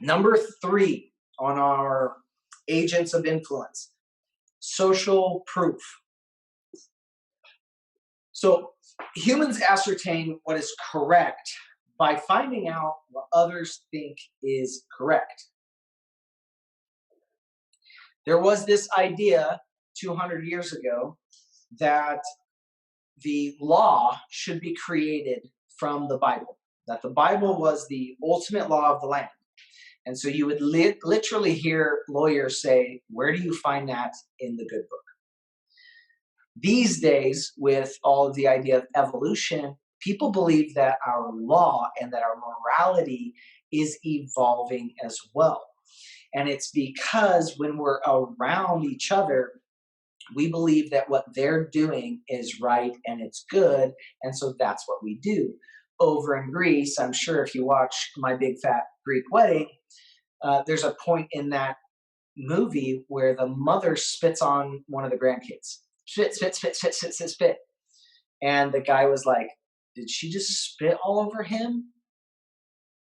Number 3 on our agents of influence, social proof. So humans ascertain what is correct by finding out what others think is correct. There was this idea 200 years ago that the law should be created from the Bible, that the Bible was the ultimate law of the land. And so you would literally hear lawyers say, where do you find that in the good book? These days, with all of the idea of evolution, people believe that our law and that our morality is evolving as well. And it's because when we're around each other, we believe that what they're doing is right and it's good. And so that's what we do. Over in Greece, I'm sure if you watch My Big Fat Greek Wedding, there's a point in that movie where the mother spits on one of the grandkids. Spit, spit, spit, spit, spit, spit, spit. And the guy was like, did she just spit all over him?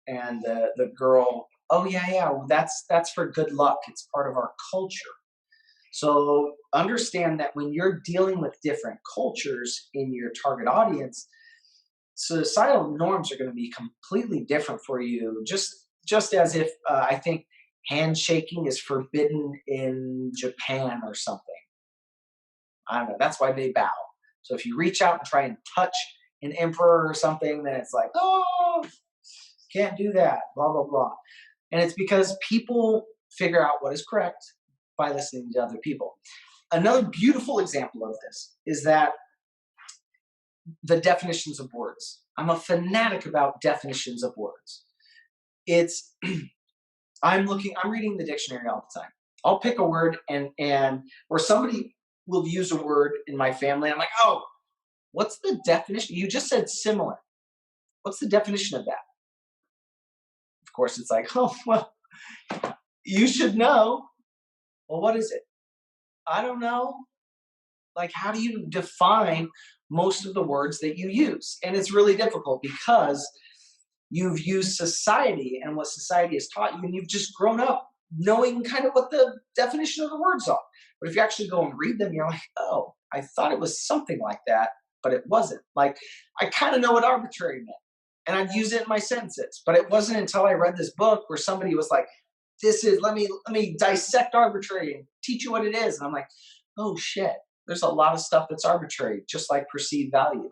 And the girl, oh yeah, well, that's for good luck. It's part of our culture. So understand that when you're dealing with different cultures in your target audience, societal norms are going to be completely different for you. Just as if I think handshaking is forbidden in Japan or something. I don't know. That's why they bow. So if you reach out and try and touch an emperor or something, then it's like, oh, can't do that, blah, blah, blah. And it's because people figure out what is correct by listening to other people. Another beautiful example of this is that the definitions of words. I'm a fanatic about definitions of words. It's I'm reading the dictionary all the time. I'll pick a word and or somebody will use a word in my family. I'm like, oh, what's the definition? You just said similar. What's the definition of that? Of course, it's like, oh, well, you should know. Well, what is it? I don't know. Like, how do you define most of the words that you use? And it's really difficult because you've used society and what society has taught you, and you've just grown up knowing kind of what the definition of the words are. But if you actually go and read them, you're like, oh, I thought it was something like that, but it wasn't. Like, I kind of know what arbitrary meant, and I'd use it in my sentences. But it wasn't until I read this book where somebody was like, let me dissect arbitrary and teach you what it is. And I'm like, oh shit, there's a lot of stuff that's arbitrary, just like perceived value,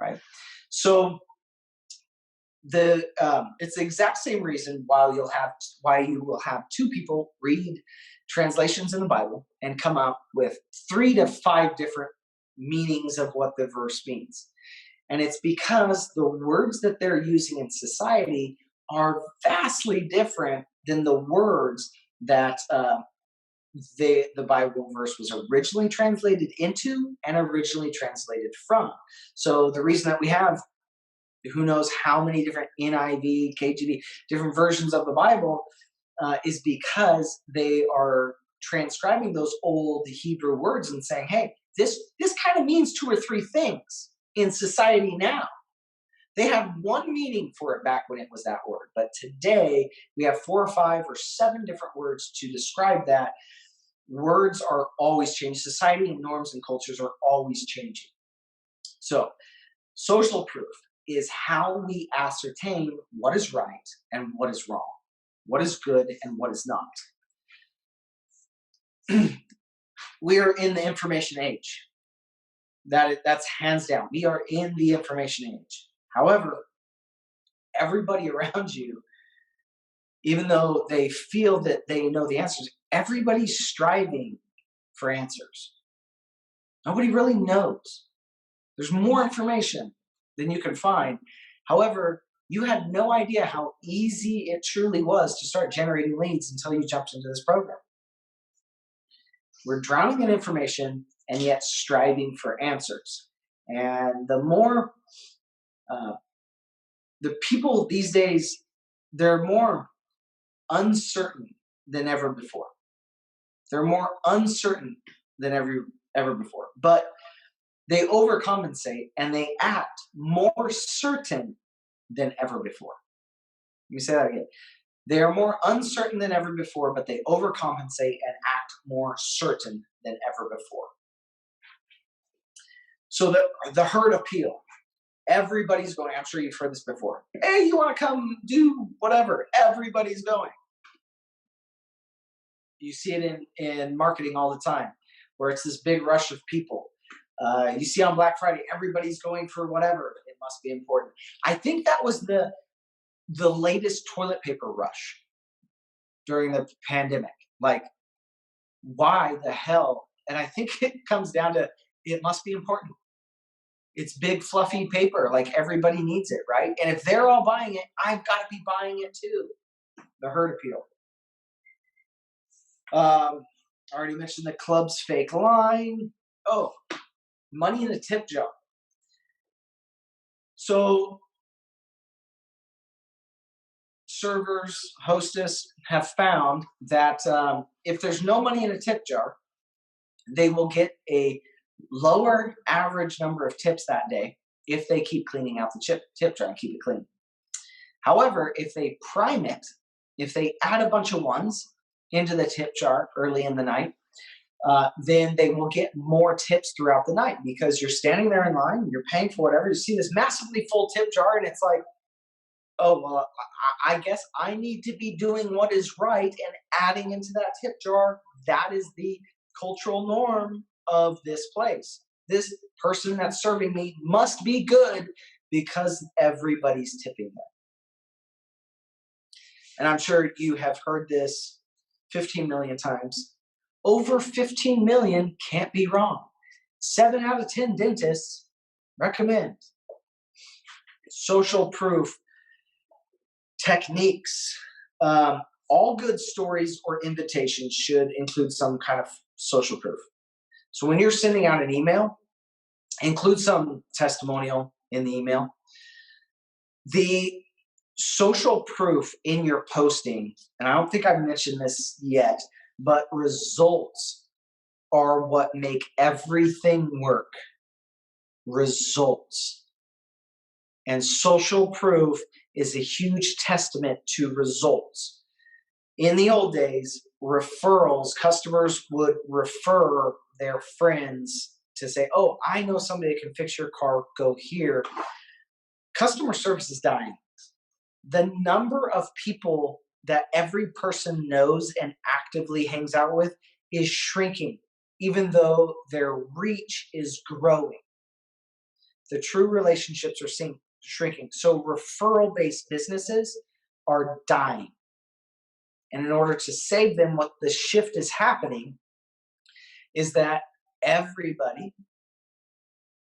right? So it's the exact same reason why you will have two people read translations in the Bible and come out with 3 to 5 different meanings of what the verse means. And it's because the words that they're using in society are vastly different than the words that the Bible verse was originally translated into and originally translated from. So the reason that we have who knows how many different NIV, KJV, different versions of the Bible is because they are transcribing those old Hebrew words and saying, hey, this kind of means 2 or 3 things in society now. They had one meaning for it back when it was that word, but today we have 4 or 5 or 7 different words to describe that. Words are always changing. Society and norms and cultures are always changing. So social proof is how we ascertain what is right and what is wrong, what is good and what is not. We are in the information age. That's hands down. We are in the information age. However, everybody around you, even though they feel that they know the answers, everybody's striving for answers. Nobody really knows. There's more information than you can find. However, you had no idea how easy it truly was to start generating leads until you jumped into this program. We're drowning in information and yet striving for answers. And the more the people these days, they're more uncertain than ever before. They're more uncertain than ever before. But they overcompensate and they act more certain than ever before. Let me say that again. They are more uncertain than ever before, but they overcompensate and act more certain than ever before. So the herd appeal. Everybody's going. I'm sure you've heard this before. Hey, you want to come do whatever? Everybody's going. You see it in marketing all the time, where it's this big rush of people. You see on Black Friday, everybody's going for whatever. It must be important. I think that was the latest toilet paper rush during the pandemic. Like, why the hell? And I think it comes down to it must be important. It's big, fluffy paper. Like, everybody needs it, right? And if they're all buying it, I've got to be buying it too. The herd appeal. I already mentioned the club's fake line. Oh, money in a tip jar. So servers, hostess have found that if there's no money in a tip jar, they will get a lower average number of tips that day if they keep cleaning out the tip jar and keep it clean. However, if they prime it, if they add a bunch of ones into the tip jar early in the night, then they will get more tips throughout the night because you're standing there in line, you're paying for whatever, you see this massively full tip jar, and it's like, oh, well, I guess I need to be doing what is right and adding into that tip jar. That is the cultural norm of this place. This person that's serving me must be good because everybody's tipping them. And I'm sure you have heard this 15 million times. Over 15 million can't be wrong. 7 out of 10 dentists recommend. Social proof techniques. All good stories or invitations should include some kind of social proof. So when you're sending out an email, include some testimonial in the email. The social proof in your posting, and I don't think I've mentioned this yet, but results are what make everything work. Results. And social proof is a huge testament to results. In the old days, referrals, customers would refer their friends to say, oh, I know somebody that can fix your car, go here. Customer service is dying. The number of people that every person knows and actively hangs out with is shrinking, even though their reach is growing. The true relationships are shrinking. So referral-based businesses are dying. And in order to save them, what the shift is happening is that everybody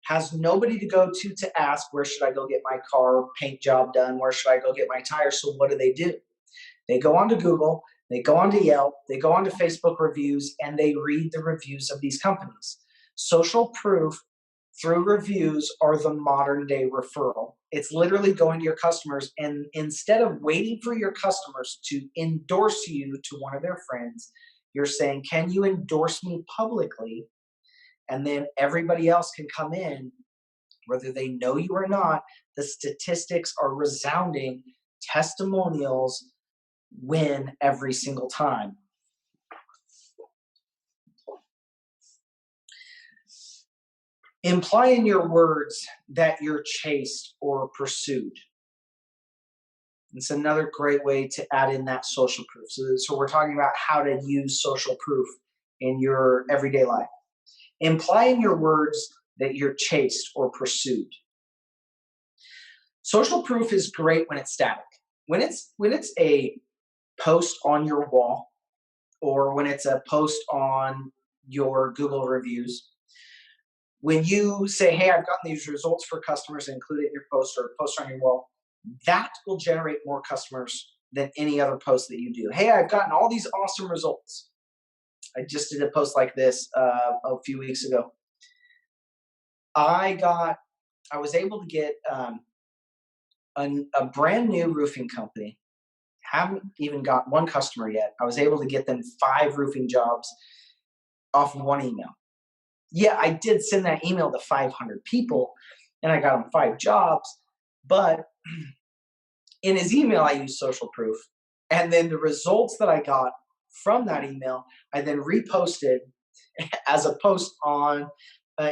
has nobody to go to ask, where should I go get my car paint job done? Where should I go get my tires? So what do? They go onto Google, they go onto Yelp, they go onto Facebook reviews, and they read the reviews of these companies. Social proof through reviews are the modern day referral. It's literally going to your customers, and instead of waiting for your customers to endorse you to one of their friends, you're saying, can you endorse me publicly? And then everybody else can come in, whether they know you or not. The statistics are resounding. Testimonials win every single time. Imply in your words that you're chased or pursued. It's another great way to add in that social proof. So we're talking about how to use social proof in your everyday life. Imply in your words that you're chased or pursued. Social proof is great when it's static. When it's a post on your wall, or when it's a post on your Google reviews, when you say, hey, I've gotten these results for customers, include it in your post or post on your wall, that will generate more customers than any other post that you do. Hey, I've gotten all these awesome results. I just did a post like this a few weeks ago. I was able to get a brand new roofing company. Haven't even got one customer yet. I was able to get them 5 roofing jobs off of one email. Yeah, I did send that email to 500 people, and I got them 5 jobs. But in his email, I used social proof, And then the results that I got from that email, I then reposted as a post on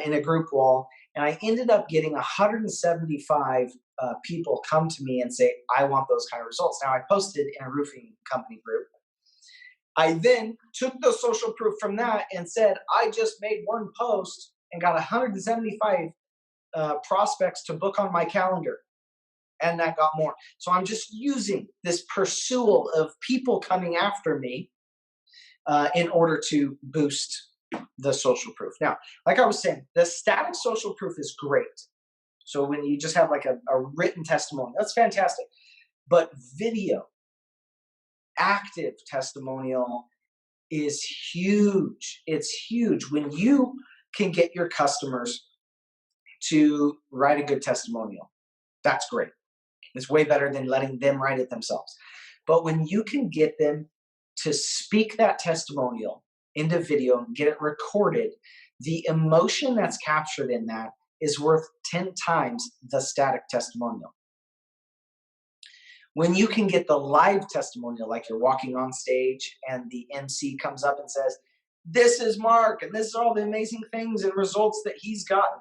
in a group wall, and I ended up getting 175 people come to me and say, "I want those kind of results." Now, I posted in a roofing company group. I then took the social proof from that and said, "I just made one post and got 175 prospects to book on my calendar." And that got more. So I'm just using this pursuit of people coming after me in order to boost the social proof. Now, like I was saying, the static social proof is great. So when you just have like a written testimony, that's fantastic. But video, active testimonial is huge. It's huge. When you can get your customers to write a good testimonial, that's great. It's way better than letting them write it themselves. But when you can get them to speak that testimonial into video and get it recorded, the emotion that's captured in that is worth 10 times the static testimonial. When you can get the live testimonial, like you're walking on stage and the MC comes up and says, "This is Mark, and this is all the amazing things and results that he's gotten,"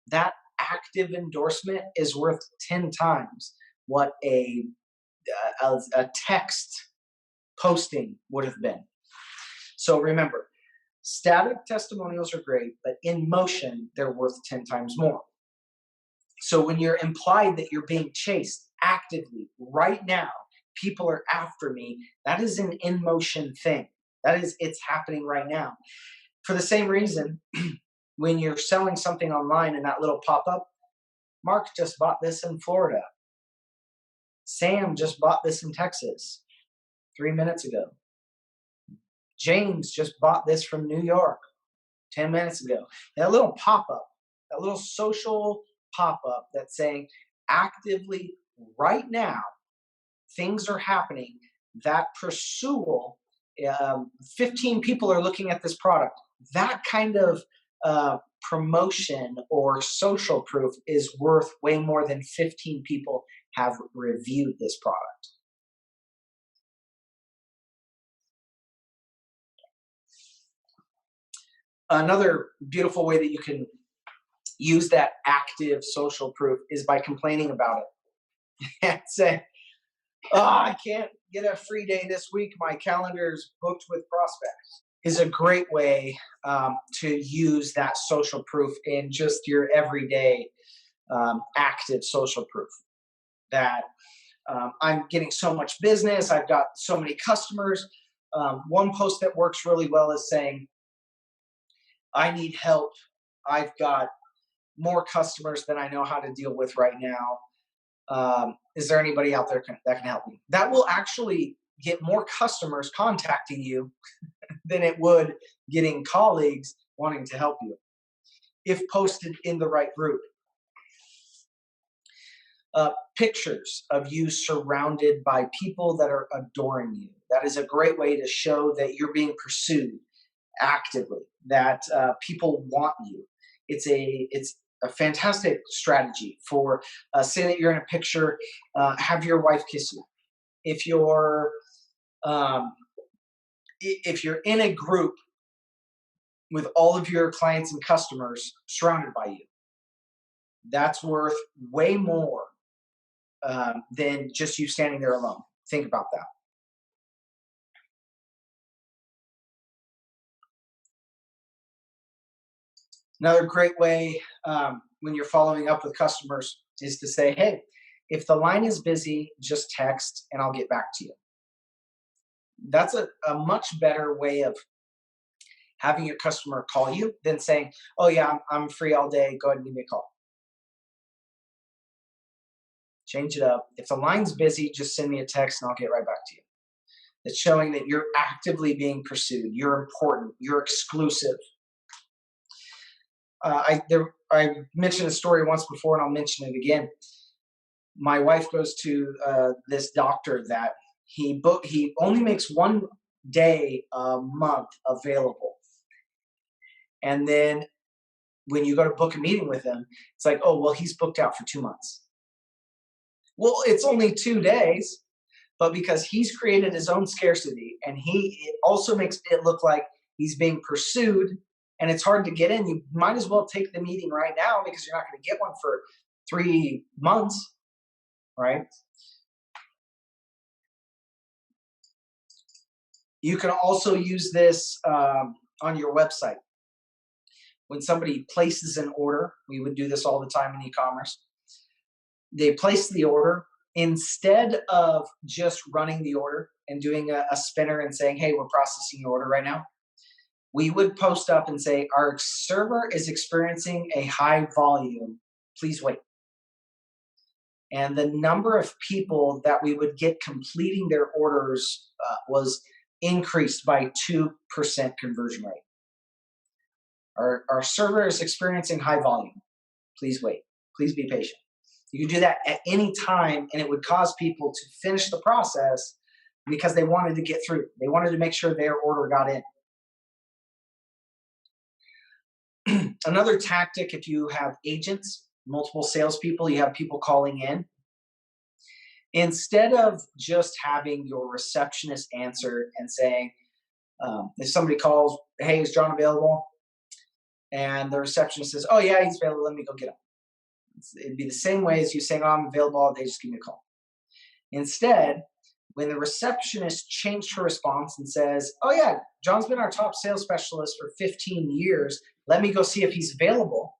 that active endorsement is worth 10 times what a text posting would have been. So remember, static testimonials are great, but in motion, they're worth 10 times more. So when you're implied that you're being chased actively right now, people are after me, that is an in motion thing. That is, it's happening right now. For the same reason, when you're selling something online and that little pop up, Mark just bought this in Florida. Sam just bought this in Texas 3 minutes ago. James just bought this from New York 10 minutes ago. That little pop up, that little social pop up that's saying actively right now, things are happening. That pursual, 15 people are looking at this product. That kind of promotion or social proof is worth way more than 15 people have reviewed this product. Another beautiful way that you can use that active social proof is by complaining about it and say, "Oh, I can't get a free day this week. My calendar's booked with prospects." Is a great way to use that social proof in just your everyday active social proof. That I'm getting so much business. I've got so many customers. One post that works really well is saying, "I need help. I've got more customers than I know how to deal with right now. Is there anybody out there that can help me?" That will actually get more customers contacting you than it would getting colleagues wanting to help you if posted in the right group. Pictures of you surrounded by people that are adoring you. That is a great way to show that you're being pursued actively, that people want you. It's a fantastic strategy for say that you're in a picture, have your wife kiss you. If you're in a group with all of your clients and customers surrounded by you, that's worth way more than just you standing there alone. Think about that. Another great way when you're following up with customers is to say, "Hey, if the line is busy, just text and I'll get back to you." That's a much better way of having your customer call you than saying, "Oh, yeah, I'm free all day. Go ahead and give me a call." Change it up. If the line's busy, just send me a text and I'll get right back to you. It's showing that you're actively being pursued. You're important. You're exclusive. I mentioned a story once before, and I'll mention it again. My wife goes to this doctor that he only makes one day a month available, and then when you go to book a meeting with him, it's like, "Oh, well, he's booked out for 2 months." Well, it's only 2 days. but because he's created his own scarcity and it also makes it look like he's being pursued and it's hard to get in, you might as well take the meeting right now because you're not going to get one for 3 months, right? You can also use this on your website. When somebody places an order, we would do this all the time in e-commerce. They place the order. Instead of just running the order and doing a spinner and saying, hey, we're processing your order right now, we would post up and say, our server is experiencing a high volume. Please wait. And the number of people that we would get completing their orders was increased by 2% conversion rate. Our server is experiencing high volume. Please wait. Please be patient. You can do that at any time, and it would cause people to finish the process because they wanted to get through. They wanted to make sure their order got in. Another tactic, if you have agents, multiple salespeople, you have people calling in, instead of just having your receptionist answer and saying, if somebody calls, hey, is John available? And the receptionist says, oh, yeah, he's available. Let me go get him. It'd be the same way as you saying, oh, I'm available all day. Just give me a call. Instead, when the receptionist changed her response and says, oh, yeah, John's been our top sales specialist for 15 years. Let me go see if he's available.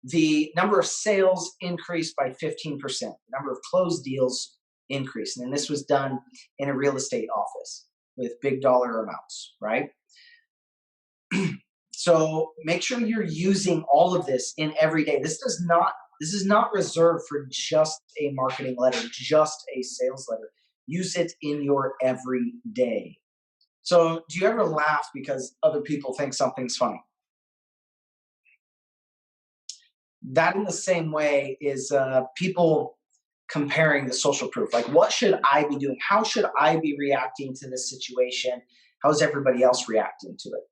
The number of sales increased by 15%. The number of closed deals increased. And this was done in a real estate office with big dollar amounts, right? So make sure you're using all of this in every day. This is not reserved for just a marketing letter, just a sales letter. Use it in your everyday. So do you ever laugh because other people think something's funny? That in the same way is people comparing the social proof. Like, what should I be doing? How should I be reacting to this situation? How's everybody else reacting to it?